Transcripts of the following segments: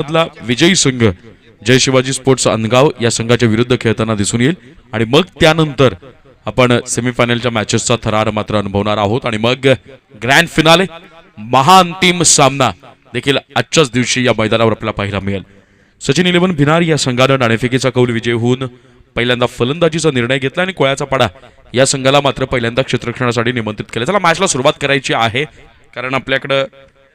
मधला विजयी संघ जय शिवाजी स्पोर्ट्स अनगाव या संघाच्या विरुद्ध खेळताना दिसून येईल आणि मग त्यानंतर आपण सेमीफायनलच्या मॅचेसचा थरार मात्र अनुभवणार आहोत आणि मग ग्रँड फिनाले महाअंतिम सामना देखील आजच्याच दिवशी या मैदानावर आपल्याला पाहायला मिळेल। सचिन 11 भिनार या संघाने नाणेफेकीचा कौल विजय होऊन पहिल्यांदा फलंदाजीचा निर्णय घेतला आणि कोळ्याचा पाडा या संघाला मात्र पहिल्यांदा क्षेत्ररक्षणासाठी निमंत्रित केले। चला मॅचला सुरुवात करायची आहे कारण आपल्याकडे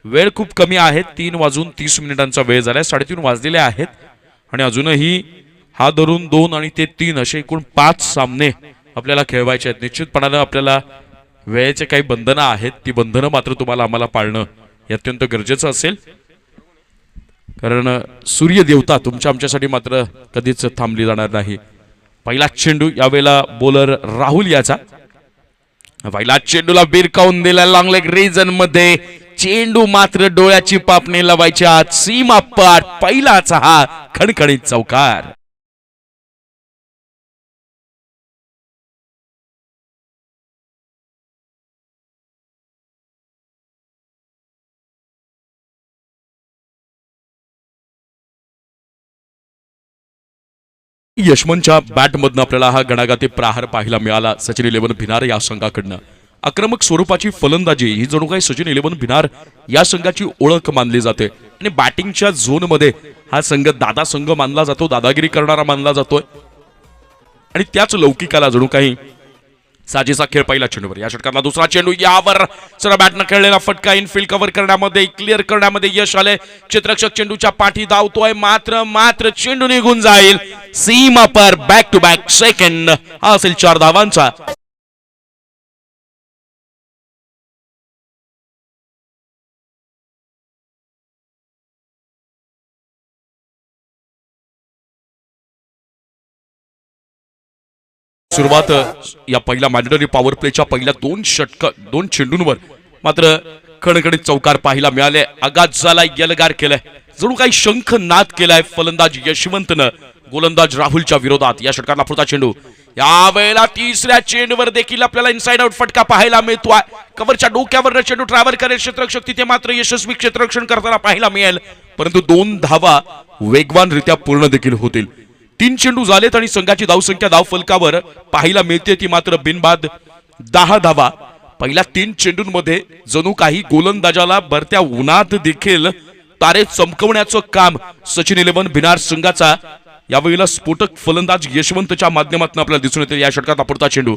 वेळ खूप कमी आहे। 3:30 वेळ झालाय, 3:30 वाजलेले आहेत आणि अजूनही हा धरून 2 आणि ते 3 असे एकूण 5 सामने आपल्याला खेळवायचे आहेत। निश्चितपणाने आपल्याला वेळेचे काही बंधनं आहेत, ती बंधनं मात्र तुम्हाला आम्हाला पाळणं हे अत्यंत गरजेचं असेल कारण सूर्य देवता तुमच्या आमच्यासाठी मात्र कधीच थांबली जाणार नाही। पहिला चेंडू यावेळेला बॉलर राहुल याचा पहिला चेंडूला बिरकावून दिला लॉंग लेग रीजन मध्ये, चेंडू मात्र डोळ्याची पापणी लावायच्या सीमा पार, पहिलाच हा खणखणीत चौकार। यशवंतच्या बॅटमधून आपल्याला हा गणागाती प्रहार पाहायला मिळाला सचिन 11 भिनार या संघाकडनं। आक्रमक स्वरूपाची फलंदाजी ही जणू काही सचिन 11 भिनार या संघाची ओळख मानली जाते आणि बॅटिंगच्या झोन मध्ये हा संघ दादा संघ मानला जातो, दादागिरी करणारा मानला जातोय आणि त्याच लौकिकाला जणू काही साजेसा खेळ पहिला चेंडूवर। या षटकातला दुसरा चेंडू यावर सरळ बॅटनं खेळलेला फटका इनफिल्ड कव्हर करण्यामध्ये क्लिअर करण्यामध्ये यश आले। क्षेत्ररक्षक चेंडूच्या पाठी धावतोय मात्र चेंडू निघून जाईल सीमा पर, बॅक टू बॅक सेकंड हा असेल 4 धावांचा। सुरुवात या पहिल्या मॅन्डेटरी पॉवर प्लेच्या पहिल्या 2 चेंडूंवर मात्र खणखणीत चौकार पाहायला मिळाले। आगात झाला, यलगार केलाय, जणू काही शंख नाद केलाय फलंदाज यशवंतनं गोलंदाज राहुलच्या विरोधात। या षटकातला पुढचा चेंडू यावेळेला तिसऱ्या चेंडूवर देखील आपल्याला इनसाइड आउट फटका पाहायला मिळतोय। कव्हरच्या डोक्यावर चेंडू ट्रॅव्हल करेल क्षेत्ररक्षक, तिथे मात्र यशस्वी क्षेत्ररक्षण करताना पाहायला मिळेल परंतु 2 धावा वेगवानरित्या पूर्ण देखील होतील। 3 चेंडू झालेत आणि संघाची धावसंख्या धावफलकावर पाहायला मिळते ती मात्र बिनबाद 10 धावा। पहिल्या 3 चेंडूंमध्ये जणू काही गोलंदाजाला भरत्या उन्हात देखील तारे चमकवण्याचं काम सचिन 11 भिनार संघाचा यावेळेला स्फोटक फलंदाज यशवंतच्या माध्यमातून आपल्याला दिसून येते। या षटकात पुढचा चेंडू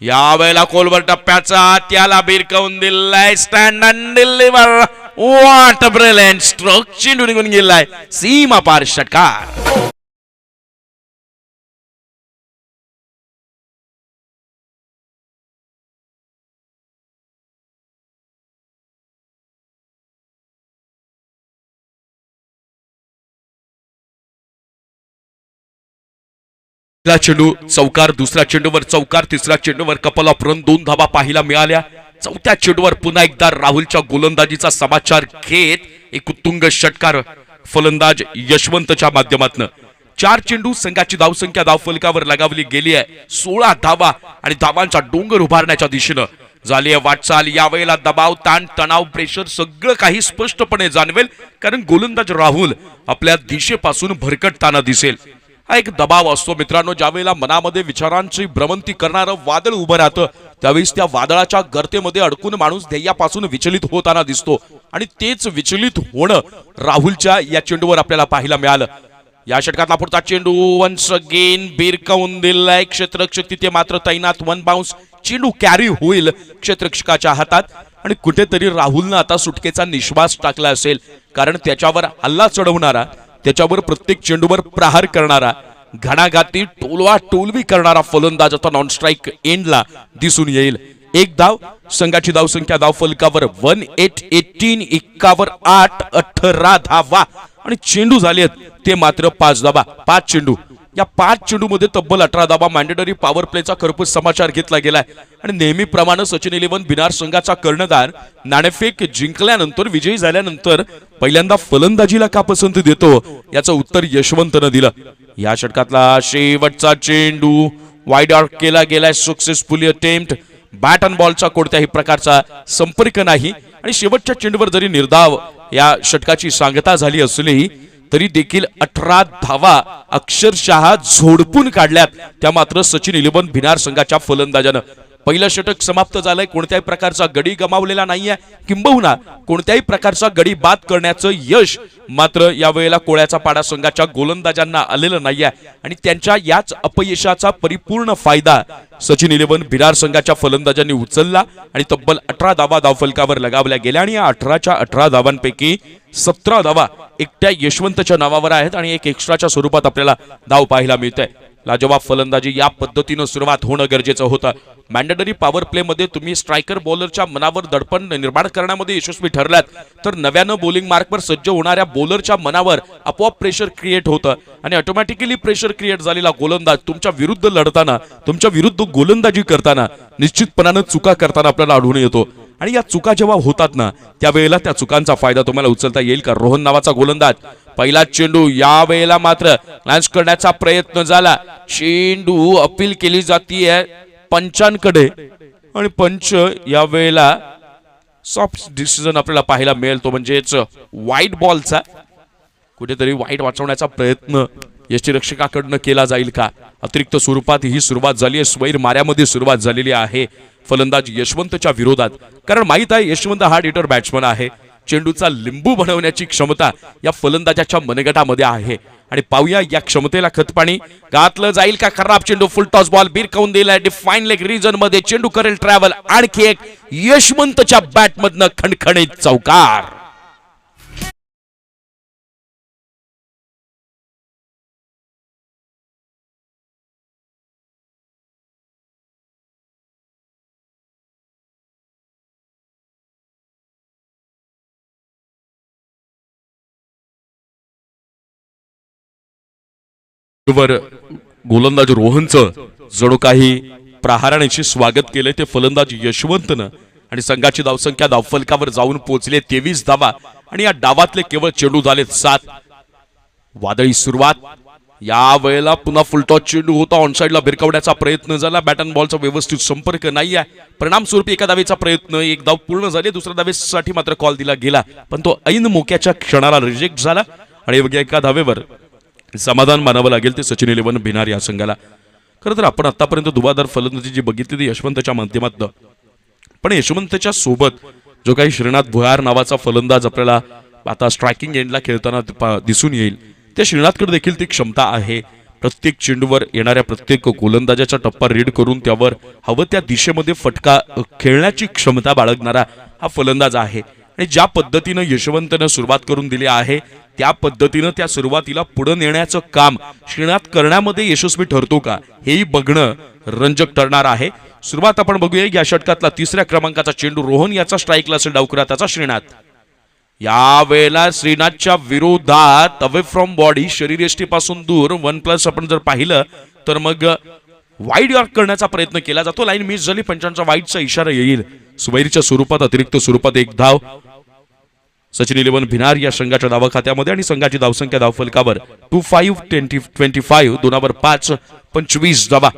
यावेळेला खोलवर टप्प्याचा, त्याला बिरकावून दिलाय stand and deliver, what a brilliant stroke, चेंडू निघून गेलाय सीमा पार षटकार। चेंडू चौकार, दुसऱ्या चेंडूवर चौकार, तिसऱ्या चेंडूवर कपल ऑफ रन, 2 धावा पाहायला मिळाल्या। चौथ्या चेंडूवर पुन्हा एकदा राहुलच्या गोलंदाजीचा समाचार घेत एक उत्तुंग षटकार फलंदाज यशवंतच्या माध्यमातून। 4 चेंडू संघाची धावसंख्या धावफलकावर लगावली गेली आहे 16 धावा आणि धावांचा डोंगर उभारण्याच्या दिशेनं झाली आहे वाटचाल। यावेळेला दबाव, ताण, तणाव, प्रेशर सगळं काही स्पष्टपणे जाणवेल कारण गोलंदाज राहुल आपल्या दिशेपासून भरकटताना दिसेल। हा एक दबाव असतो मित्रांनो, ज्यावेळेला मनामध्ये विचारांची भ्रमंती करणारं वादळ उभं राहतं त्यावेळेस त्या वादळाच्या गर्तेमध्ये अडकून माणूस ध्येयापासून विचलित होताना दिसतो आणि तेच विचलित होणं राहुलच्या या चेंडूवर आपल्याला पाहायला मिळालं। या षटकातला पुढचा चेंडू वन्स अगेन बिरकावून दिलाय क्षेत्ररक्षक, तिथे मात्र तैनात, 1 बाउन्स, चेंडू कॅरी होईल क्षेत्ररक्षकाच्या हातात आणि कुठेतरी राहुलनं आता सुटकेचा निश्वास टाकला असेल कारण त्याच्यावर हल्ला चढवणारा, त्याच्यावर प्रत्येक चेंडूवर प्रहार करणारा, घणाघाती टोलवा टोलवी करणारा फलंदाज आता नॉन स्ट्राइक एंडला दिसून येईल। 1 धाव, संघाची धावसंख्या धावफलकावर 18, 8, 18 धावा आणि चेंडू झालेत ते मात्र 5 धावा। 5 चेंडू, या 5 चेंडू मध्ये तब्बल 18 धावा मॅन्डेटरी पॉवर प्लेचा खरपूस समाचार घेतला गेलाय आणि नेहमीप्रमाणे सचिन 11 भिनार संघाचा कर्णधार नाणेफेक जिंकल्यानंतर, विजयी झाल्यानंतर पहिल्यांदा फलंदाजीला का पसंती देतो याचं उत्तर यशवंतनं दिलं। या षटकातला शेवटचा चेंडू वाईड आउट केला गेलाय, सक्सेसफुली अटेम्प्ट, बॅट अँड बॉलचा कोणत्याही प्रकारचा संपर्क नाही आणि शेवटच्या चेंडूवर जरी निर्धाव या षटकाची सांगता झाली असलीही तरी देखील 18 धावा अक्षरशः झोडपून काढल्यात त्या मात्र सचिन 11 भिनार संघाच्या फलंदाजानं। पहिलं षटक समाप्त झालंय, कोणत्याही प्रकारचा गडी गमावलेला नाहीये, किंबहुना कोणत्याही प्रकारचा गडी बाद करण्याचं यश मात्र यावेळेला कोळ्याचा पाडा संघाच्या गोलंदाजांना आलेलं नाहीये आणि त्यांच्या याच अपयशाचा परिपूर्ण फायदा सचिन 11 भिनार संघाच्या फलंदाजांनी उचलला आणि तब्बल 18 धावा धावफलकावर लगावल्या गेल्या आणि या 18च्या 18 धावांपैकी 17 धावा एकट्या यशवंतच्या नावावर आहेत आणि एक एक्स्ट्राच्या स्वरूपात आपल्याला धाव पाहायला मिळते। लाजवाब फलंदाजी या पद्धतीनं सुरुवात होणं गरजेचं होतं। मॅन्डेटरी पॉवर प्ले मध्ये तुम्ही स्ट्रायकर बॉलरच्या मनावर दडपण निर्माण करण्यामध्ये यशस्वी ठरलात तर नव्यानं बॉलिंग मार्कवर सज्ज होणाऱ्या बॉलरच्या मनावर आपोआप प्रेशर क्रिएट होतं आणि ऑटोमॅटिकली प्रेशर क्रिएट झालेला गोलंदाज तुमच्या विरुद्ध लढताना, तुमच्या विरुद्ध गोलंदाजी करताना निश्चितपणानं चुका करताना आपल्याला आढळून येतो आणि या चुका जेव्हा होतात ना त्यावेळेला त्या चुकांचा फायदा तुम्हाला उचलता येईल का? रोहन नावाचा गोलंदाज, पहिला चेंडू यावेळेला मात्र लॉन्च करण्याचा प्रयत्न झाला, चेंडू अपील केली जातीये पंचांकडे आणि पंच यावेळेला सॉफ्ट डिसिजन आपल्याला पाहायला मिळेल, तो म्हणजेच वाईट बॉलचा। कुठेतरी वाईट वाचवण्याचा प्रयत्न यष्टीरक्षकाकडनं केला जाईल का? अतिरिक्त स्वरूपात ही सुरुवात झाली आहे, स्वैर माऱ्यामध्ये सुरुवात झालेली आहे फलंदाज यशवंतच्या विरोधात, कारण माहित आहे यशवंत हार्ड हिटर बॅट्समन आहे, चेंडूचा लिंबू बनवण्याची क्षमता या फलंदाजाच्या मनगटामध्ये आहे आणि पाहूया या क्षमतेला खतपाणी घातलं जाईल का? खराब चेंडू, फुल टॉस बॉल बिरकावून दिलाय डिफाईन लेग रिजन मध्ये, चेंडू करेल ट्रॅव्हल, आणखी एक यशवंतच्या बॅटमधनं खणखणीत चौकार। गोलंदाज रोहनचं जणू काही प्रहारानेशी स्वागत केले ते फलंदाज यशवंतनं आणि संघाची धावसंख्या धावफलकावर जाऊन पोहोचले 23 धावा आणि या डावातले केवळ चेंडू झाले 7। वादळी सुरुवात, या वेळेला पुन्हा फुलटॉस चेंडू होता, ऑनसाइडला भिरकावण्याचा प्रयत्न झाला, बॅट अँड बॉलचा व्यवस्थित संपर्क नाही आहे, परिणामस्वरूपी एका धावेचा प्रयत्न, एक धाव पूर्ण झाली, दुसऱ्या धावेसाठी मात्र कॉल दिला गेला पण तो ऐन मोक्याच्या क्षणाला रिजेक्ट झाला आणि एका धावेवर समाधान मानावं लागेल ते सचिन 11 भिनार या संघाला। खरं तर आपण आतापर्यंत दुबादार फलंदाजी जी बघितली ती यशवंतच्या माध्यमातून, पण यशवंतच्या सोबत जो काही श्रीनाथ भुयार नावाचा फलंदाज आपल्याला आता स्ट्रायकिंग एंडला खेळताना दिसून येईल, त्या श्रीनाथकडे देखील ती क्षमता आहे। प्रत्येक चेंडूवर येणाऱ्या प्रत्येक गोलंदाजाचा टप्पा रीड करून त्यावर हवं त्या दिशेमध्ये फटका खेळण्याची क्षमता बाळगणारा हा फलंदाज आहे आणि ज्या पद्धतीनं यशवंतनं सुरुवात करून दिली आहे त्या पद्धतीनं त्या सुरुवातीला पुढे नेण्याचं काम श्रीनाथ करण्यामध्ये यशस्वी ठरतो का हेही बघणं रंजक ठरणार आहे। सुरुवात आपण बघूया या षटकातला 3ऱ्या क्रमांकाचा चेंडू, रोहन याचा स्ट्राईकला असेल डावकरा त्याचा श्रीनाथ, या वेळेला श्रीनाथच्या विरोधात अवे फ्रॉम बॉडी, शरीरयष्टीपासून दूर 1+ आपण जर पाहिलं तर मग वाईड यॉर्क करण्याचा प्रयत्न केला जातो, लाईन मिस झाली, पंचांचा वाईडचा इशारा येईल। सुवैरीच्या स्वरूपात अतिरिक्त स्वरूपात एक धाव सचिन 11 भिनार या संघाच्या धावा खात्यामध्ये आणि संघाची धावसंख्या धावफलकावर 25 दोनावर 5 25 धावा।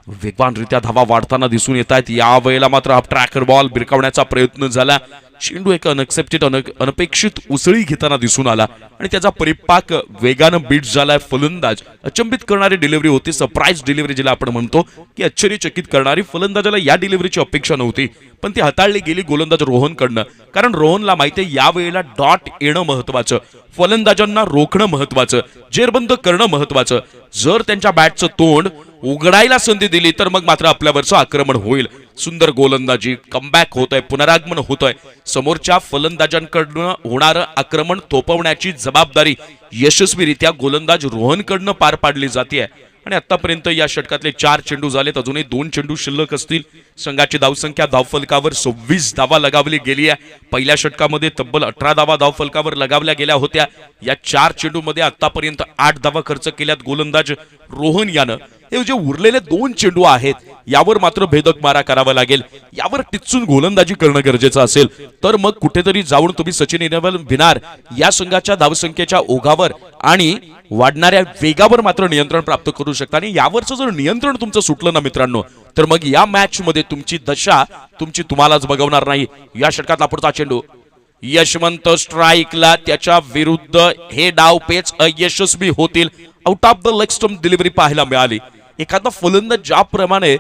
वेगवानरित्या धावा वाढताना दिसून येत आहेत, या वेळेला मात्र हाफ ट्रॅकर बॉल भिरकावण्याचा प्रयत्न झाला, चेंडू एक अनपेक्षित उसळी घेताना दिसून आला आणि त्याचा परिपाक वेगानं बीट झालाय। फलंदाज अचंबित करणारी डिलिव्हरी होती, सरप्राईज डिलिव्हरी जिला आपण म्हणतो की आश्चर्यचकित करणारी, फलंदाजाला या डिलिव्हरीची अपेक्षा नव्हती पण ती हाताळली गेली गोलंदाज रोहनकडनं, कारण रोहनला माहिती आहे या वेळेला डॉट येणं महत्वाचं, फलंदाजांना रोखणं महत्वाचं, जेरबंद करणं महत्वाचं। जर त्यांच्या बॅटचं तोंड उघडायला संधी दिली तर मग मात्र आपल्यावरचं आक्रमण होईल। सुंदर गोलंदाजी, कमबॅक होतोय, पुनरागमन होतोय, समोरच्या फलंदाजांकडनं होणारं आक्रमण थोपवण्याची जबाबदारी यशस्वीरित्या गोलंदाज रोहनकडनं पार पाडली जाते आणि आतापर्यंत या षटकातले 4 चेंडू झालेत, अजूनही 2 चेंडू शिल्लक असतील। संघाची धावसंख्या धावफलकावर 26 धावा लगावली गेली आहे, पहिल्या षटकामध्ये तब्बल 18 धावा धावफलकावर लगावल्या गेल्या होत्या, या 4 चेंडूमध्ये आतापर्यंत 8 धावा खर्च केल्यात गोलंदाज रोहन यानं। हे जे उरलेले 2 चेंडू आहेत यावर मात्र भेदक मारा करावा लागेल, यावर टिचून गोलंदाजी करणं गरजेचं असेल तर मग कुठेतरी जाऊन तुम्ही सचिन 11 भिनार या संघाच्या धावसंख्येच्या ओघावर आणि वाढणाऱ्या वेगावर मात्र नियंत्रण प्राप्त करू शकता आणि यावरचं जर नियंत्रण तुमचं सुटलं ना मित्रांनो तर मग या मॅच मध्ये तुमची दशा तुम्हालाच बघवणार नाही। या षटकातला पुढचा चेंडू, यशवंत स्ट्राईकला, त्याच्या विरुद्ध हे डावपेच अयशस्वी होतील. Out of the leg stump delivery पाहायला मिळाली. एखादा फलंदाज ज्याप्रमाणे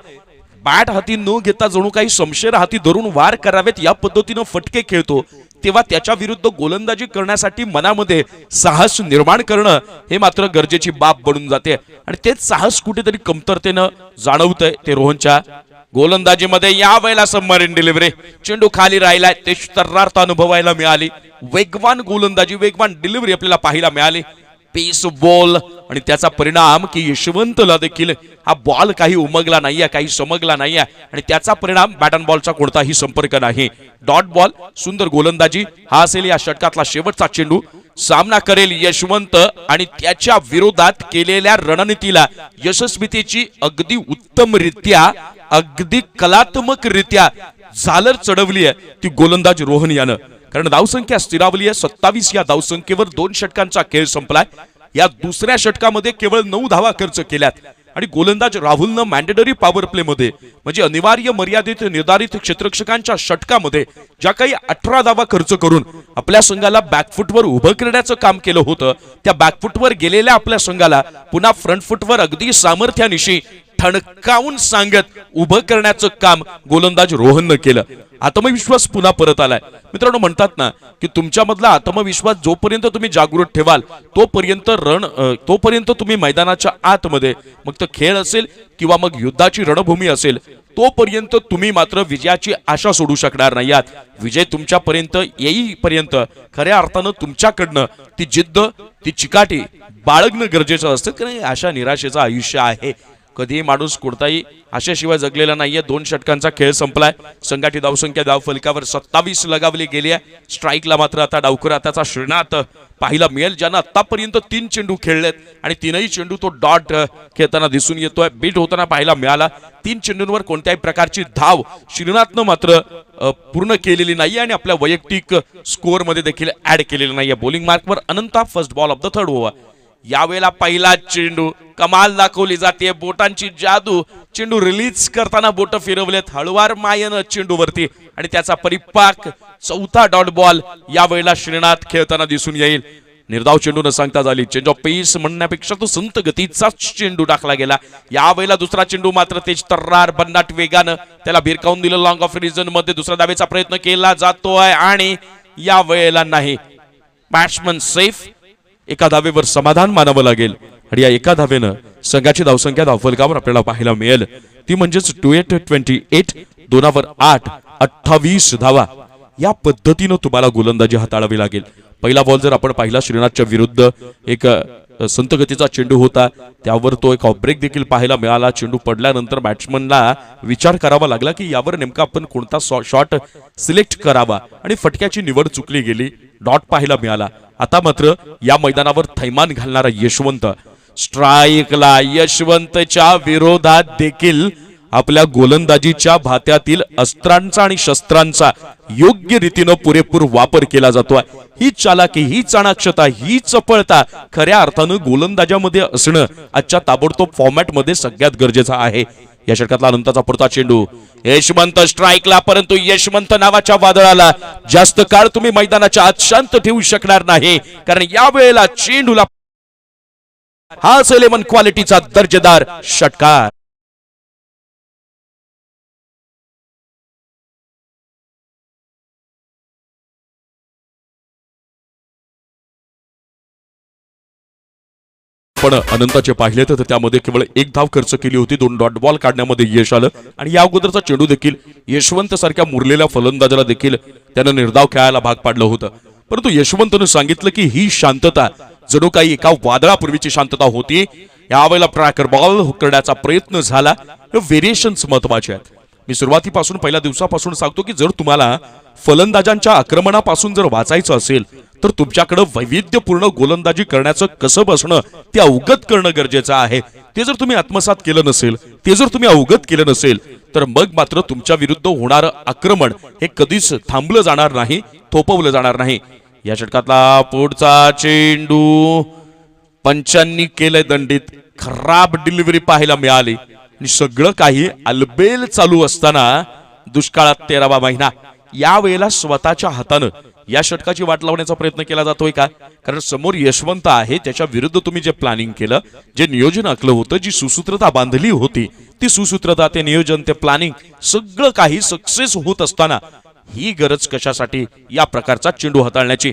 बॅट हाती न घेता जणू काही शमशेर हाती धरून वार करावेत या पद्धतीनं फटके खेळतो, तेव्हा त्याच्या विरुद्ध गोलंदाजी करण्यासाठी मनामध्ये साहस निर्माण करणं हे मात्र गरजेची बाब बनून जाते. आणि तेच साहस कुठेतरी कमतरतेनं जाणवतंय ते रोहनच्या गोलंदाजीमध्ये. या वेळेला सबमरीन डिलिव्हरी, चेंडू खाली राहिलाय, ते तर्रार्थ अनुभवायला मिळाली. वेगवान गोलंदाजी, वेगवान डिलिव्हरी आपल्याला पाहायला मिळाली. पेस बॉल आणि त्याचा परिणाम की यशवंतला देखील हा बॉल काही उमगला नाहीये, काही समगला नाहीये आणि त्याचा परिणाम बॅट अँड बॉलचा कोणताही संपर्क नाही. डॉट बॉल, सुंदर गोलंदाजी. हा असेल या षटकातला शेवटचा चेंडू. सामना करेल यशवंत आणि त्याच्या विरोधात केलेल्या रणनीतीला यशस्वीतेची अगदी उत्तमरित्या, अगदी कलात्मकरित्या झालर चढवली आहे ती गोलंदाज रोहन यानं. कारण धावसंख्या स्थिरावली आहे. 27 या धावसंख्येवर 2 षटकांचा खेळ संपलाय. या दुसऱ्या षटकामध्ये केवळ 9 धावा खर्च केल्यात आणि गोलंदाज राहुलनं मॅन्डेटरी पॉवर प्ले मध्ये म्हणजे अनिवार्य मर्यादित निर्धारित क्षेत्ररक्षकांच्या षटकामध्ये ज्या काही 18 धावा खर्च करून आपल्या संघाला बॅकफुटवर उभं करण्याचं काम केलं होतं, त्या बॅकफुटवर गेलेल्या आपल्या संघाला पुन्हा फ्रंटफुटवर अगदी सामर्थ्यानिशी ठणकावून सांगत उभं करण्याचं काम गोलंदाज रोहननं केलं. आत्मविश्वास पुन्हा परत आलाय. मित्रांनो, म्हणतात ना की तुमच्यामधला आत्मविश्वास जोपर्यंत तुम्ही जागृत ठेवाल तोपर्यंत तुम्ही मैदानाच्या आतमध्ये, मग तो खेळ असेल किंवा मग युद्धाची रणभूमी असेल, तोपर्यंत तुम्ही मात्र विजयाची आशा सोडू शकणार नाही आहात. विजय तुमच्यापर्यंत येईपर्यंत खऱ्या अर्थानं तुमच्याकडनं ती जिद्द, ती चिकाटी बाळगणं गरजेचं असतं. कारण अशा निराशेचं आयुष्य आहे. कधीही माणूस कोणताही आशेशिवाय जगलेला नाहीये. 2 षटकांचा खेळ संपलाय. संघाची धावसंख्या धाव फलकावर 27 लगावली गेली आहे. स्ट्राईकला मात्र आता डावखुरा त्याचा श्रीनाथ पाहायला मिळेल, ज्यानं आतापर्यंत 3 चेंडू खेळलेत आणि 3ही चेंडू तो डॉट खेळताना दिसून येतोय. बीट होताना पाहायला मिळाला. 3 चेंडूंवर कोणत्याही प्रकारची धाव श्रीनाथनं मात्र पूर्ण केलेली नाहीये आणि आपल्या वैयक्तिक स्कोअर मध्ये देखील ऍड केलेली नाहीये. बॉलिंग मार्कवर Ananta, first ball of the third over. यावेळेला पहिला चेंडू, कमाल दाखवली जाते, बोटांची जादू. चेंडू रिलीज करताना बोट फिरवलेत हळवार मायेनं चेंडूवरती आणि त्याचा परिपाक चौथा डॉट बॉल यावेळेला श्रीनाथ खेळताना दिसून येईल. निर्धाव चेंडू न सांगता झाली. चेंज ऑफ पेस म्हणण्यापेक्षा तो संत गतीचा चेंडू टाकला गेला. यावेळेला दुसरा चेंडू मात्र तेज तर्रार भन्नाट वेगानं त्याला भिरकावून दिलं. लॉंग ऑफ रिजन मध्ये दुसऱ्या धावेचा प्रयत्न केला जातोय आणि या वेळेला नाही. Batsman safe. एका धावेवर समाधान मानावं लागेल आणि या एका धावेनं संघाची धावसंख्या धावफलकावर आपल्याला पाहायला मिळेल ती म्हणजेच 28 2 8 28 धावा. या पद्धतीनं तुम्हाला गोलंदाजी हाताळावी लागेल. पहिला बॉल जर आपण पाहिला श्रीनाथच्या विरुद्ध एक संत गतीचा चेंडू होता, त्यावर तो एक ऑफब्रेक देखील पाहायला मिळाला. चेंडू पडल्यानंतर बॅट्समनला विचार करावा लागला की यावर नेमका आपण कोणता शॉट सिलेक्ट करावा आणि फटक्याची निवड चुकली गेली. डॉट पाहायला मिळाला. आता मात्र या मैदानावर थैमान घालणारा यशवंत स्ट्राईकला. यशवंतच्या विरोधात देखील आपल्या गोलंदाजीच्या भात्यातील अस्त्रांचा आणि शस्त्रांचा योग्य रीतीनं पुरेपूर वापर केला जातोय. ही चालाकी, ही चाणाक्षता, ही चपळता खऱ्या अर्थानं गोलंदाजामध्ये असणं आजच्या ताबडतोब फॉर्मॅट मध्ये सगळ्यात गरजेचं आहे. या षटकातला अनंताचा पुढचा चेंडू, यशवंत स्ट्राईकला, परंतु यशवंत नावाच्या वादळाला जास्त काळ तुम्ही मैदानाच्या आत शांत ठेवू शकणार नाही, कारण या वेळेला चेंडूला हा असेल एवन क्वालिटीचा दर्जेदार षटकार. पण अनंताचे पाहिले तर त्यामध्ये केवळ 1 धाव खर्च केली होती. 2 डॉट बॉल काढण्यामध्ये यश आलं आणि या अगोदरचा चेंडू देखील यशवंत सारख्या मुरलेल्या फलंदाजाला देखील त्यानं निर्धाव खेळायला भाग पाडलं होतं. परंतु यशवंतनं सांगितलं की ही शांतता जणू काही एका वादळापूर्वीची शांतता होती. यावेळेला ट्रॅकर बॉल करण्याचा प्रयत्न झाला. व्हेरिएशन्स महत्वाचे आहेत. मी सुरुवातीपासून पहिल्या दिवसापासून सांगतो की जर तुम्हाला फलंदाजांच्या आक्रमणापासून जर वाचायचं असेल तर तुमच्याकडे वैविध्यपूर्ण गोलंदाजी करण्याचं कसब असणं ते अवगत करणं गरजेचं आहे. ते जर तुम्ही आत्मसात केलं नसेल, ते जर तुम्ही अवगत केलं नसेल तर मग मात्र तुमच्या विरुद्ध होणारं आक्रमण हे कधीच थांबलं जाणार नाही, थोपवलं जाणार नाही. या षटकातला पुढचा चेंडू पंचांनी केलंय दंडित. खराब डिलिव्हरी पाहायला मिळाली आणि सगळं काही अलबेल चालू असताना दुष्काळात 13वा महिना. या वेळेला स्वतःच्या हातानं या षटकाची वाट लावण्याचा प्रयत्न केला जातोय का? कारण समोर यशवंत आहे, त्याच्या विरुद्ध तुम्ही जे प्लॅनिंग केलं, जे नियोजन आखलं होतं, जी सुसूत्रता बांधली होती, ती सुसूत्रता, ते नियोजन, ते प्लॅनिंग सगळं काही सक्सेस होत असताना ही गरज कशासाठी या प्रकारचा चेंडू हाताळण्याची?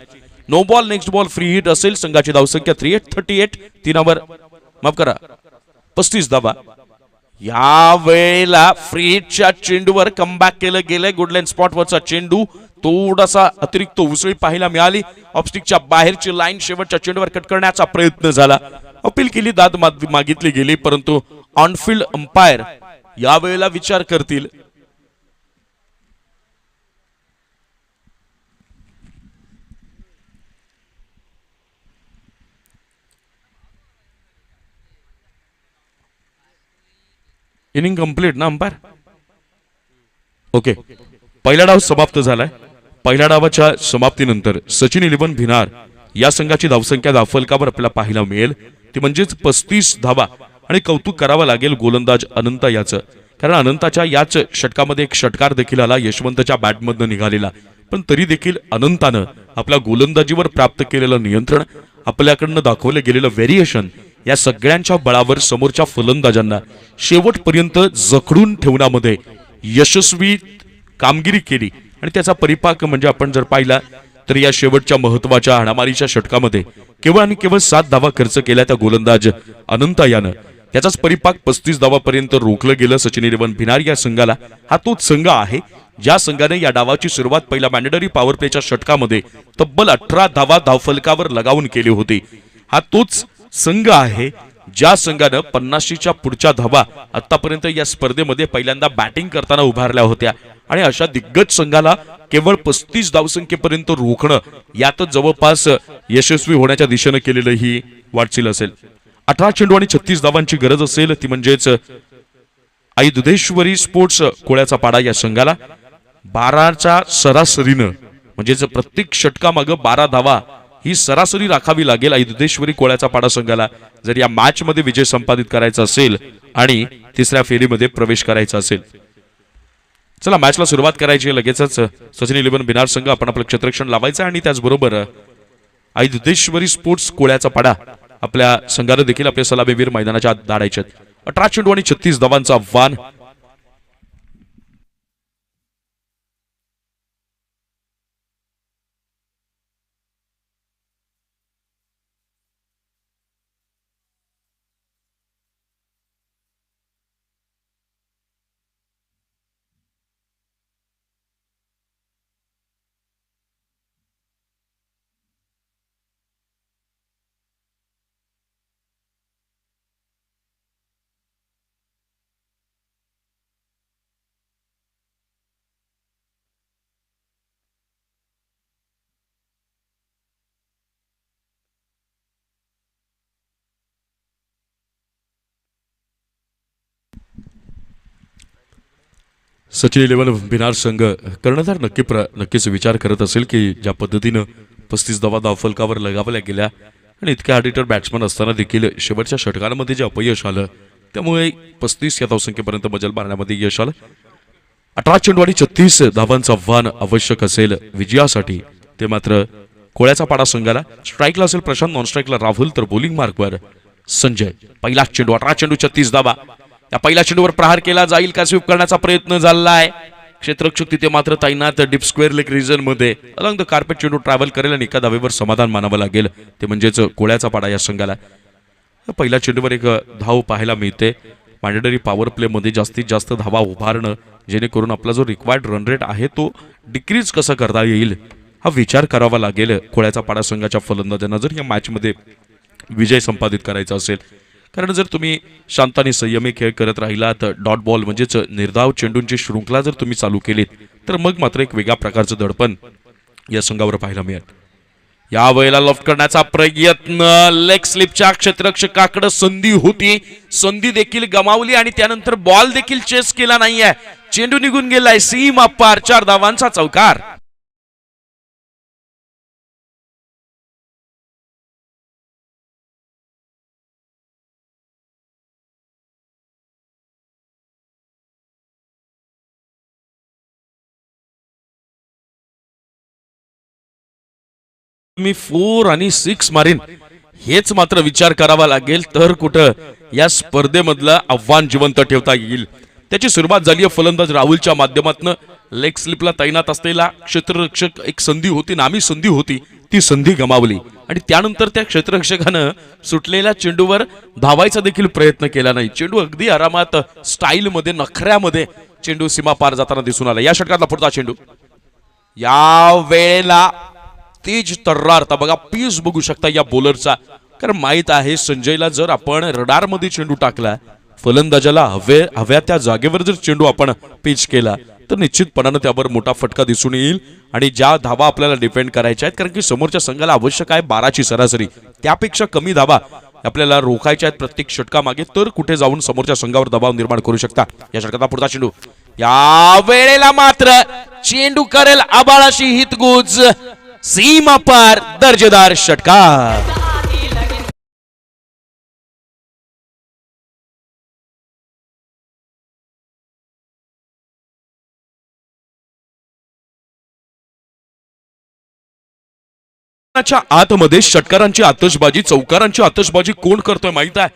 No ball, next ball, free hit असेल. संघाची धावसंख्या 38 तीनावर माफ करा 35 धावा. या वेळेला फ्री हिटच्या चेंडूवर कमबॅक केलं गेलंय. गुडलँड स्पॉटवरचा चेंडू थोडासा अतिरिक्त उसळी पाहायला मिळाली. ऑफस्टिकच्या बाहेरची लाईन शेवटच्या चेंडूवर कट करण्याचा प्रयत्न झाला. अपील केली, दाद मागितली गेली, परंतु ऑनफिल्ड अंपायर यावेळेला विचार करतील. इनिंग कंप्लीट ना अंपायर? ओके, पहिला डाव समाप्त झालाय. पहिल्या डावाच्या समाप्तीनंतर सचिन 11 भिनार या संघाची धावसंख्या धावफलकावर आपल्याला पाहायला मिळेल, ती म्हणजेच 35 धावा. आणि कौतुक करावं लागेल गोलंदाज अनंत याचं, कारण अनंताच्या याच षटकामध्ये एक षटकार देखील आला यशवंतच्या बॅटमधनं निघालेला. पण तरी देखील अनंतानं आपल्या गोलंदाजीवर प्राप्त केलेलं नियंत्रण, आपल्याकडनं दाखवलं गेलेलं व्हेरिएशन, या सगळ्यांच्या बळावर समोरच्या फलंदाजांना शेवटपर्यंत जखडून ठेवण्यामध्ये यशस्वी कामगिरी केली. आणि त्याचा परिपाक म्हणजे आपण जर पाहिला तर या शेवटच्या महत्वाच्या हाणामारीच्या षटकामध्ये केवळ आणि केवळ 7 धावा खर्च केल्या त्या गोलंदाज अनंत यानं. त्याचाच परिपाक 35 धावापर्यंत रोखलं गेलं सचिन 11 भिनार या संघाला. हा तोच संघ आहे ज्या संघाने या डावाची सुरुवात पहिल्या मॅन्डेटरी पॉवर प्लेच्या षटकामध्ये तब्बल 18 धावा धावफलकावर लगावून केली होती. हा तोच संघ आहे ज्या संघानं 50च्या पुढच्या धावा आतापर्यंत या स्पर्धेमध्ये पहिल्यांदा बॅटिंग करताना उभारल्या होत्या. आणि अशा दिग्गज संघाला केवळ 35 धावसंख्येपर्यंत रोखणं यातच जवळपास यशस्वी होण्याच्या दिशेनं केलेलं ही वाटचाल असेल. 18 चेंडू आणि 36 धावांची गरज असेल, ती म्हणजेच आई दुधेश्वरी स्पोर्ट्स कोळ्याचा पाडा या संघाला 12च्या सरासरीनं, म्हणजेच प्रत्येक षटकामागं 12 धावा ही सरासरी राखावी लागेल आई दुधेश्वरी कोळ्याचा पाडा संघाला, जर या मॅच मध्ये विजय संपादित करायचा असेल आणि तिसऱ्या फेरीमध्ये प्रवेश करायचा असेल. चला, मॅचला सुरुवात करायची. लगेचच सचिन 11 भिनार संघ आपण आपलं क्षेत्ररक्षण लावायचं आणि त्याचबरोबर आई दुधेश्वरी स्पोर्ट्स कोळ्याचा पाडा आपल्या संघाला देखील आपले सलामीवीर मैदानाच्या आत धाडायचे. 18 चेंडू आणि 36 धावांचं आव्हान. सचिन 11 भिनार संघ कर्णधार नक्कीच विचार करत असेल की ज्या पद्धतीनं 35 धावा धावफलकावर लगावल्या गेल्या आणि इतक्या हार्ड बॅट्समन असताना देखील शेवटच्या षटकांमध्ये जे अपयश आलं, त्यामुळे 35 या धावसंख्येपर्यंत मजल मारण्यामध्ये यश आलं. 18 चेंडू आणि 36 धावांचं आव्हान आवश्यक असेल विजयासाठी. ते मात्र कोळ्याचा पाडा संघाला. स्ट्राईकला असेल प्रशांत, नॉन स्ट्राईकला राहुल, तर बॉलिंग मार्कवर संजय. पहिला चेंडू 18 चेंडू 36 धावा. या पहिल्या चेंडूवर प्रहार केला जाईल का स्वीप करण्याचा प्रयत्न झालाय. क्षेत्ररक्षक तिथे मात्र तैनात डीप स्क्वेअर लेग रिजन मध्ये. अलॉंग द कार्पेट चेंडू ट्रॅव्हल करेल आणि एका धावेवर समाधान मानावं लागेल, ते म्हणजेच कोळ्याचा पाडा या संघाला. पहिल्या चेंडूवर एक धाव पाहायला मिळते. मॅन्डेटरी पॉवर प्ले मध्ये जास्तीत जास्त धावा उभारणं, जेणेकरून आपला जो रिक्वायर्ड रन रेट आहे तो डिक्रीज कसा करता येईल हा विचार करावा लागेल कोळ्याचा पाडा संघाच्या फलंदाजांना, जर या मॅच मध्ये विजय संपादित करायचा असेल. कारण जर तुम्ही शांत आणि संयमी खेळ करत राहिलात, डॉट बॉल म्हणजेच निर्धाव चेंडूंची शृंखला जर तुम्ही चालू केलीत, तर मग मात्र एक वेगळ्या प्रकारचं दडपण या संघावर पाहायला मिळेल. या वेळेला लॉफ्ट करण्याचा प्रयत्न, लेग स्लिपच्या क्षेत्ररक्षकाकडे संधी होती, संधी देखील गमावली आणि त्यानंतर बॉल देखील चेस केला नाहीये. चेंडू निघून गेलाय सीमा पार. 4 धावांचा चौकार. मी 4 आणि 6 मारीन हेच मात्र विचार करावा लागेल तर कुठं या स्पर्धेमधलं आव्हान जिवंत ठेवता येईल. त्याची सुरुवात झाली आहे फलंदाज राहुलच्या माध्यमातून. लेग स्लिपला तैनात असलेला क्षेत्ररक्षक एक संधी होती, नामी संधी होती, ती संधी गमावली आणि त्यानंतर त्या क्षेत्ररक्षकानं सुटलेल्या चेंडूवर धावायचा देखील प्रयत्न केला नाही. चेंडू अगदी आरामात स्टाईलमध्ये नखऱ्यामध्ये चेंडू सीमा पार जाताना दिसून आला. या षटकातला पुढचा चेंडू या वेळेला तेज तर्रारता बघा, पीस बघू शकता या बॉलरचा. कारण माहित आहे संजयला जर आपण रडार मध्ये चेंडू टाकला, फलंदाजाला हव्या त्या जागेवर जर चेंडू आपण पिच केला तर निश्चितपणाने त्यावर मोठा फटका दिसून येईल आणि ज्या धावा आपल्याला डिफेंड करायच्या आहेत, कारण की समोरच्या संघाला आवश्यक आहे 12ची सरासरी, त्यापेक्षा कमी धावा आपल्याला रोखायच्या आहेत प्रत्येक षटकामागे, तर कुठे जाऊन समोरच्या संघावर दबाव निर्माण करू शकता. या षटकाचा पुढचा चेंडू या वेळेला मात्र चेंडू करेल आबाळाशी हितगुज, सीमा पार दर्जेदार षटकार. आतमध्ये षटकारांची आतषबाजी, चौकारांची आतषबाजी कोण करतोय माहित आहे?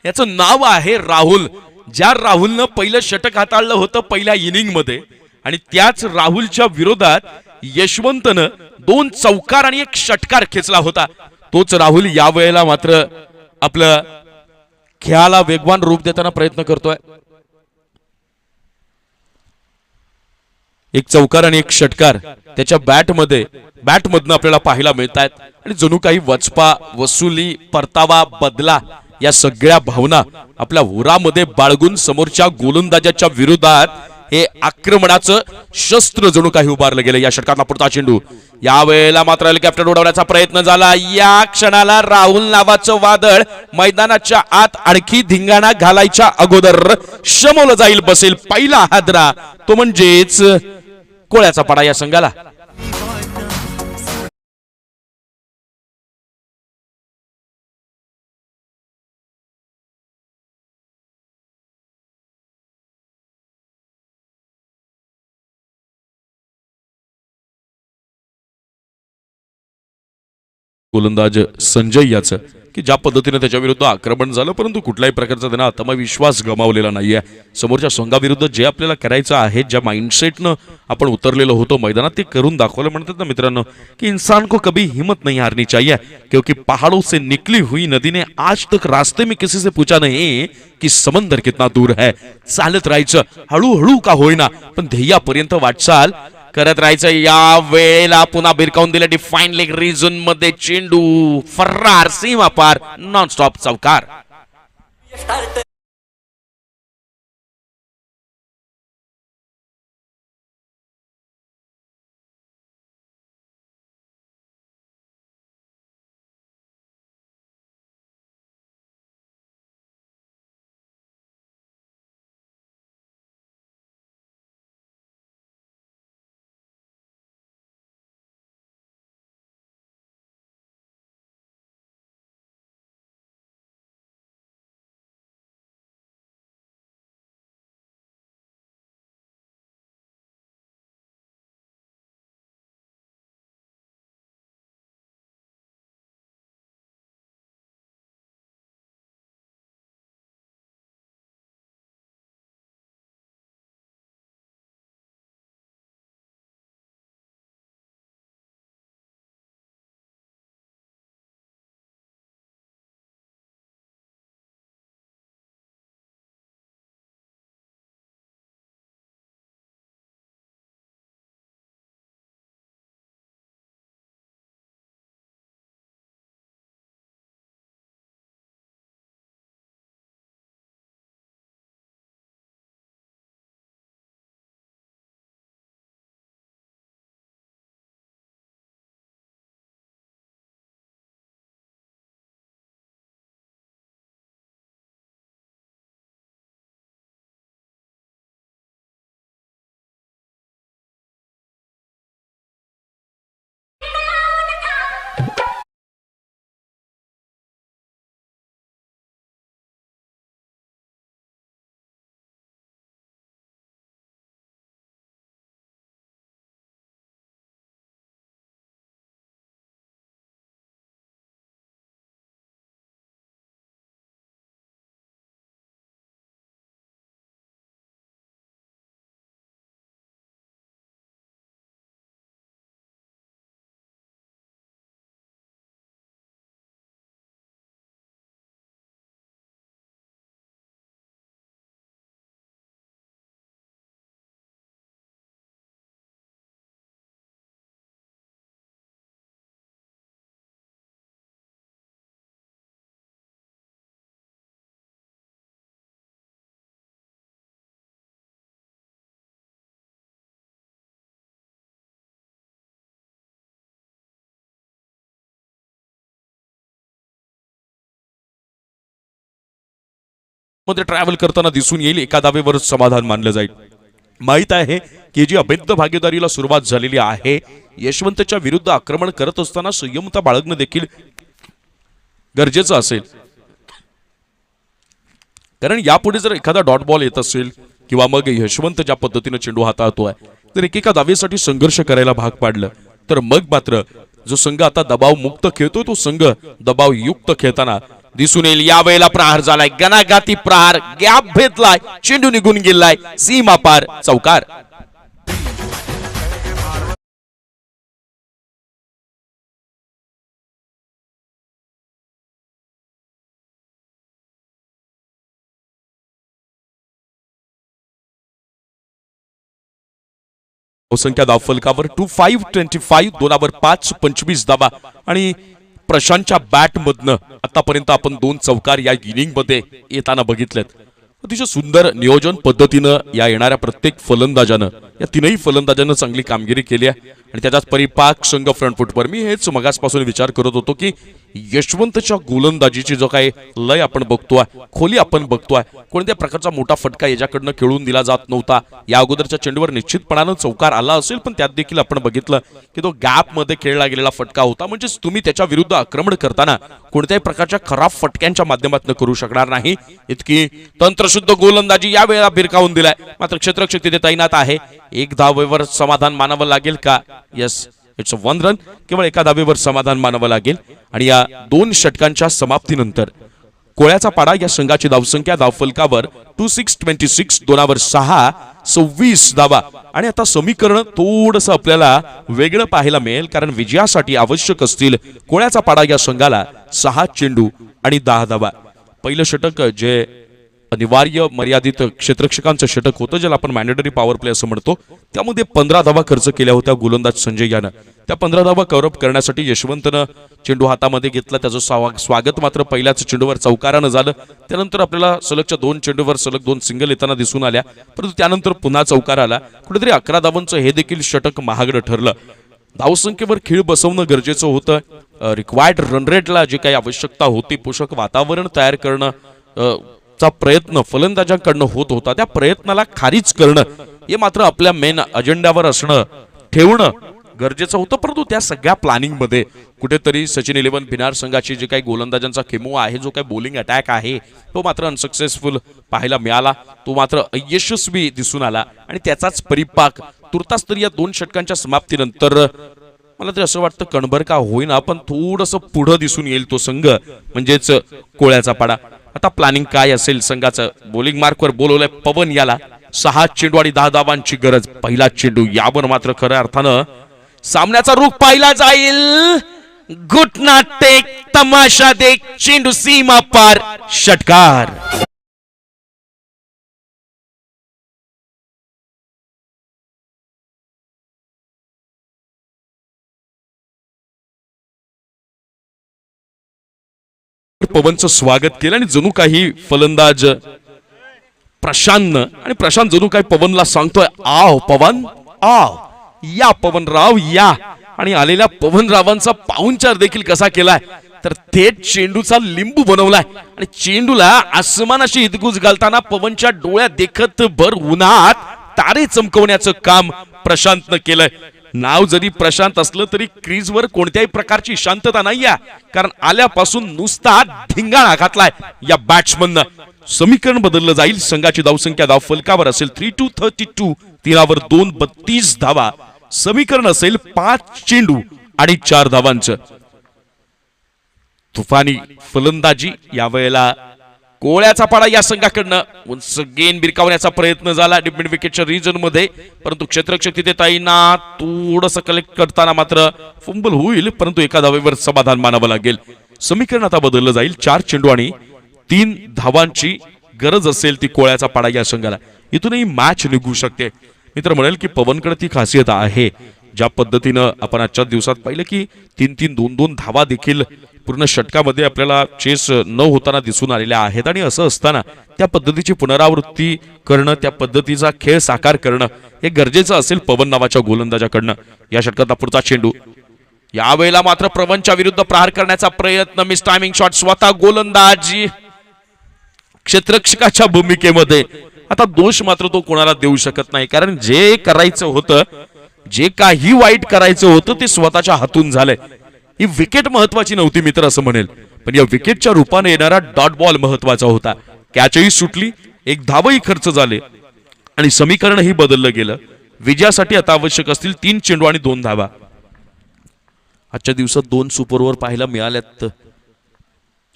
याचं नाव आहे राहुल. ज्या राहुलनं पहिलं षटक हाताळलं होतं पहिल्या इनिंग मध्ये आणि त्याच राहुलच्या विरोधात यशवंतनं 2 चौकार आणि 1 षटकार खेचला होता. तोच राहुल या वेळेला मात्र आपलं खेळाला वेगवान रूप देताना प्रयत्न करतोय. 1 चौकार आणि 1 षटकार त्याच्या बॅटमधनं आपल्याला पाहायला मिळत आहेत आणि जणू काही वचपा, वसुली, परतावा, बदला या सगळ्या भावना आपल्या उरामध्ये बाळगून समोरच्या गोलंदाजाच्या विरोधात हे आक्रमणाचं शस्त्र जणू काही उभारलं गेलं. या षटकातला पुढचा चेंडू या वेळेला मात्र हेलिकॉप्टर उडवण्याचा प्रयत्न झाला. या क्षणाला राहुल नावाचं वादळ मैदानाच्या आत आणखी धिंगाणा घालायच्या अगोदर शमवलं जाईल. बसेल पहिला हादरा, तो म्हणजेच कोळ्याचा पाडा या संघाला. गोलंदाज संजय याचं की ज्या पद्धतीने त्याच्या विरुद्ध आक्रमण झालं, परंतु कुठल्याही प्रकारचा त्यांना आत्मविश्वास गमावलेला नाहीये. समोरच्या संघाविरुद्ध जे आपल्याला करायचं आहे, ज्या माइंडसेटनं आपण उतरलेलो होतो मैदानात, ते करून दाखवलं. म्हणतात ना मित्रांनो की इंसान को कभी हिम्मत नहीं हारनी चाहिए, क्योंकि पहाड़ों से निकली हुई नदी ने आज तक रास्ते में किसी से पूछा नहीं कि समंदर कितना दूर है. चालत राहायचं हळूहळू का होईना, पण ध्येयापर्यंत वाटचाल करत राहायचं. या वेळेला पुन्हा भिरकावून दिलं डिफाईन लेग रिझन मध्ये चेंडू, फर्रार, सीमा पार, नॉन स्टॉप चौकार. मध्ये ट्रॅव्हल करताना दिसून येईल, एका धावेवर समाधान मानलं जाईल. माहित आहे की जी अभेद्य भागीदारीला सुरुवात झालेली आहे, यशवंतच्या विरुद्ध आक्रमण करत असताना संयमता बाळगणं देखील गरजेचं असेल. कारण यापुढे जर एखादा डॉट बॉल येत असेल किंवा मग यशवंत ज्या पद्धतीने चेंडू हाताळतोय, तर एकेका धावेसाठी संघर्ष करायला भाग पाडलं तर मग मात्र जो संघ आता दबाव मुक्त खेळतोय तो संघ दबाव युक्त खेळताना दिसून येईल. यावेळेला प्रहार झालाय, गणागाती प्रहार, गॅप भेटलाय, चेंडू निघून गेलाय, सीमा पार, चौकार. संख्या धावफलकावर 2525, 2 5 धावा आणि प्रशांतच्या बॅट मधनं आतापर्यंत आपण 2 चौकार या इनिंग मध्ये येताना बघितलेत. अतिशय सुंदर नियोजन पद्धतीनं या येणाऱ्या प्रत्येक फलंदाजानं, या तीनही फलंदाजांना चांगली कामगिरी केली आहे आणि त्याचाच परिपाक संघ फ्रंट फुटवर. मी हेच मगासपासून विचार करत होतो की यशवंतच्या गोलंदाजीची जो काही लय आपण बघतोय, खोली आपण बघतोय, कोणत्या प्रकारचा मोठा फटका याच्याकडनं खेळून दिला जात नव्हता. या अगोदरच्या चेंडूवर निश्चितपणानं चौकार आला असेल, पण त्यात देखील आपण बघितलं की तो गॅप मध्ये खेळला गेलेला फटका होता. म्हणजे तुम्ही त्याच्या विरुद्ध आक्रमण करताना कोणत्याही प्रकारच्या खराब फटक्यांच्या माध्यमातून करू शकणार नाही. इतकी तंत्रशुद्ध गोलंदाजी या वेळेला भिरकावून दिलाय. मात्र क्षेत्ररक्षक तिथे तैनात आहे. एक धावेवर समाधान मानावं लागेल का? Yes, it's 1 run. केवळ एका धावेवर समाधान मानावं लागेल. आणि या 2 षटकांच्या समाप्तीनंतर कोळ्याचा पाडा या संघाची धावसंख्या धावफलकावर 2626, 2 6, 26 धावा. आणि आता समीकरण थोडंसं आपल्याला वेगळं पाहायला मिळेल, कारण विजयासाठी आवश्यक असतील कोळ्याचा पाडा या संघाला 6 चेंडू आणि 10 धावा. पहिलं षटक जे अनिवार्य मर्यादित क्षेत्ररक्षकांचं षटक होतं, ज्याला आपण मॅन्डेटरी पॉवर प्ले असं म्हणतो, त्यामध्ये 15 धावा खर्च केल्या होत्या गोलंदाज संजय यानं. त्या 15 धावा कव्हर करण्यासाठी यशवंतनं चेंडू हातामध्ये घेतला. त्याचं स्वागत मात्र पहिल्याच चेंडूवर चौकारानं झालं. त्यानंतर आपल्याला सलगच्या 2 चेंडूवर सलग 2 सिंगल येताना दिसून आल्या, परंतु त्यानंतर पुन्हा चौकार आला. कुठेतरी 11 धावांचं हे देखील षटक महागडं ठरलं. धावसंख्येवर खीळ बसवणं गरजेचं होतं. रिक्वायर्ड रन रेटला जे काही आवश्यकता होती, पोषक वातावरण तयार करणं चा प्रयत्न फलंदाजांकडनं होत होता. त्या प्रयत्नाला खारीज करणं हे मात्र आपल्या मेन अजेंड्यावर असणं, ठेवणं गरजेचं होतं. परंतु त्या सगळ्या प्लॅनिंग मध्ये कुठेतरी सचिन 11 भिनार संघाची जे काही गोलंदाजांचा किमोवा आहे, जो काही बॉलिंग अटॅक आहे, तो मात्र अनसक्सेसफुल पाहायला मिळाला. तो मात्र अयशस्वी दिसून आला आणि त्याचाच परिपाक तुर्तास तरी या 2 षटकांच्या समाप्तीनंतर मला तरी असं वाटतं कणभर का होईना, पण थोडंसं पुढं दिसून येईल तो संघ, म्हणजेच कोळ्याचा पाडा. आता प्लॅनिंग काय असेल संघाचं? बॉलिंग मार्कवर बोलवलंय पवन याला. 6 चेंडू आणि 10 धावांची गरज. पहिला चेंडू, यावर मात्र खऱ्या अर्थानं सामन्याचा रुख पाहिला जाईल. घुटना टेक, तमाशा देख, चेंडू सीमा पार, षटकार. पवनचं स्वागत केलं आणि जणू काही फलंदाज प्रशांतनं, आणि प्रशांत जणू काही पवनला सांगतोय, आव पवन, आव, या पवनराव या. आणि आलेल्या पवनरावांचा पाहुणचार देखील कसा केलाय, तर थेट चेंडूचा लिंबू बनवलाय आणि चेंडूला आसमानाशी हितगुज घालताना पवनच्या डोळ्यात देखत भर उन्हात तारे चमकवण्याचं काम प्रशांतनं केलंय. नाव जरी प्रशांत असलं तरी क्रीजवर कोणत्याही प्रकारची शांतता नाहीये, कारण आल्यापासून नुसता धिंगाणा घातलाय या बॅट्समननं. समीकरण बदललं जाईल. संघाची धावसंख्या धावफलकावर असेल 3-2-32, 3 2, 32 धावा. समीकरण असेल 5 चेंडू आणि 4 धावांचं. तुफानी फलंदाजी यावेळेला कोळ्याचा पाडा या संघाकडनं उंच गेन भिरकावण्याचा प्रयत्न झाला मिड विकेटच्या रिजन मध्ये, परंतु क्षेत्ररक्षक तिथे तैनात. थोडंसं कलेक्ट करताना मात्र फंबल होईल, परंतु एका धावेवर समाधान मानावं लागेल. समीकरण आता बदललं जाईल. 4 चेंडू आणि 3 धावांची गरज असेल ती कोळ्याचा पाडा या संघाला. इथूनही मॅच निघू शकते. मित्र म्हणेल की पवनकडे ती खासियत आहे. ज्या पद्धतीनं आपण आजच्या दिवसात पाहिलं की 3-3, 2-2 धावा देखील पूर्ण षटकामध्ये आपल्याला चेस न होताना दिसून आलेल्या आहेत. आणि असं असताना त्या पद्धतीची पुनरावृत्ती करणं, त्या पद्धतीचा खेळ साकार करणं हे गरजेचं असेल पवन नावाच्या गोलंदाजाकडनं. या षटकात पुढचा चेंडू. यावेळेला मात्र प्रवनच्या विरुद्ध प्रहार करण्याचा प्रयत्न. Miss timing shot. स्वतः गोलंदाजी क्षेत्ररक्षकाच्या भूमिकेमध्ये. आता दोष मात्र तो कोणाला देऊ शकत नाही, कारण जे करायचं होतं, जे काही वाईट करायचं होतं ते स्वतःच्या हातून झालंय. ही विकेट महत्वाची नव्हती मित्र असं म्हणेल, पण या विकेटच्या रूपाने येणारा डॉट बॉल महत्वाचा होता. कॅचही सुटली, एक धावही खर्च झाले आणि समीकरणही बदललं गेलं. विजयासाठी आता आवश्यक असतील 3 चेंडू आणि 2 धावा. आजच्या दिवसात 2 सुपर ओव्हर पाहायला मिळाल्यात.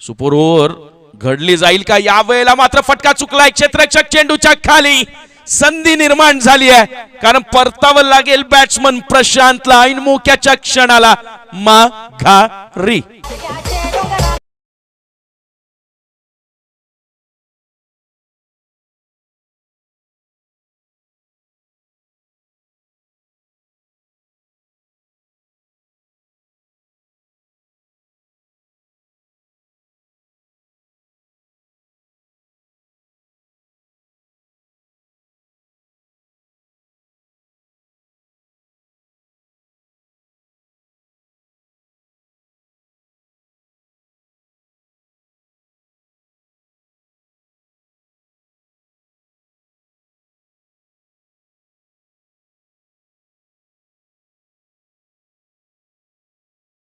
सुपर ओव्हर घडली जाईल का? यावेळेला मात्र फटका चुकलाय. क्षेत्ररक्षक चेंडूच्या खाली, संधी निर्माण झाली आहे, कारण परतावं लागेल बॅट्समन प्रशांतला ऐन मोक्याच्या क्षणाला माघारी.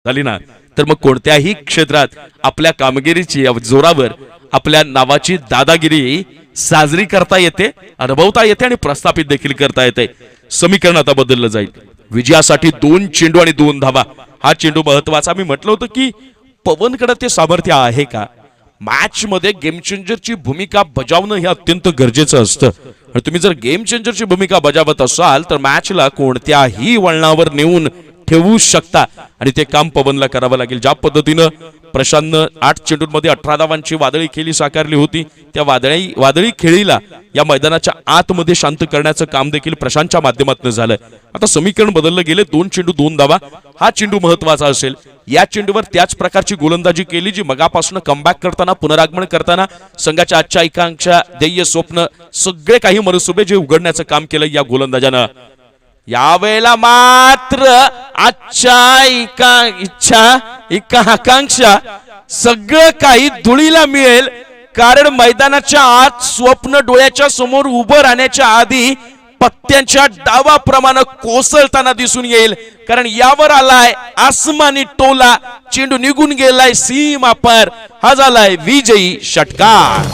झाली ना, तर मग कोणत्याही क्षेत्रात आपल्या कामगिरीची जोरावर आपल्या नावाची दादागिरी साजरी करता येते, अनुभवता येते आणि प्रस्थापित देखील करता येते. समीकरण आता बदललं जाईल. विजयासाठी 2 चेंडू आणि 2 धावा. हा चेंडू महत्वाचा. मी म्हटलं होतं की पवनकडे ते सामर्थ्य आहे का? मॅच मध्ये गेम चेंजरची भूमिका बजावणं हे अत्यंत गरजेचं असतं. आणि तुम्ही जर गेम चेंजरची भूमिका बजावत असाल तर मॅचला कोणत्याही वळणावर नेऊन ठेवू शकता आणि ते काम पवनला करावं लागेल. ज्या पद्धतीनं प्रशांतनं 8 चेंडूंमध्ये 18 धावांची वादळी खेळी साकारली होती, त्या वादळी खेळीला या मैदानाच्या आतमध्ये शांत करण्याचं काम देखील प्रशांतच्या माध्यमातून झालं. आता समीकरण बदललं गेले. 2 चेंडू 2 धावा. हा चेंडू महत्वाचा असेल. या चेंडूवर त्याच प्रकारची गोलंदाजी केली जी मगापासून कमबॅक करताना, पुनरागमन करताना संघाच्या आजच्या एकांक्षा, ध्येय, स्वप्न सगळे काही मनसुबे जे उघडण्याचं काम केलं या गोलंदाजानं. यावेळेला मात्र आजच्या आकांक्षा सगळं काही धुळीला मिळेल, कारण मैदानाच्या आत स्वप्न डोळ्याच्या समोर उभं राहण्याच्या आधी पत्त्यांच्या डावाप्रमाणे कोसळताना दिसून येईल, कारण यावर आलाय आसमानी टोला. चेंडू निघून गेलाय सीमा पार. हा झालाय विजयी षटकार.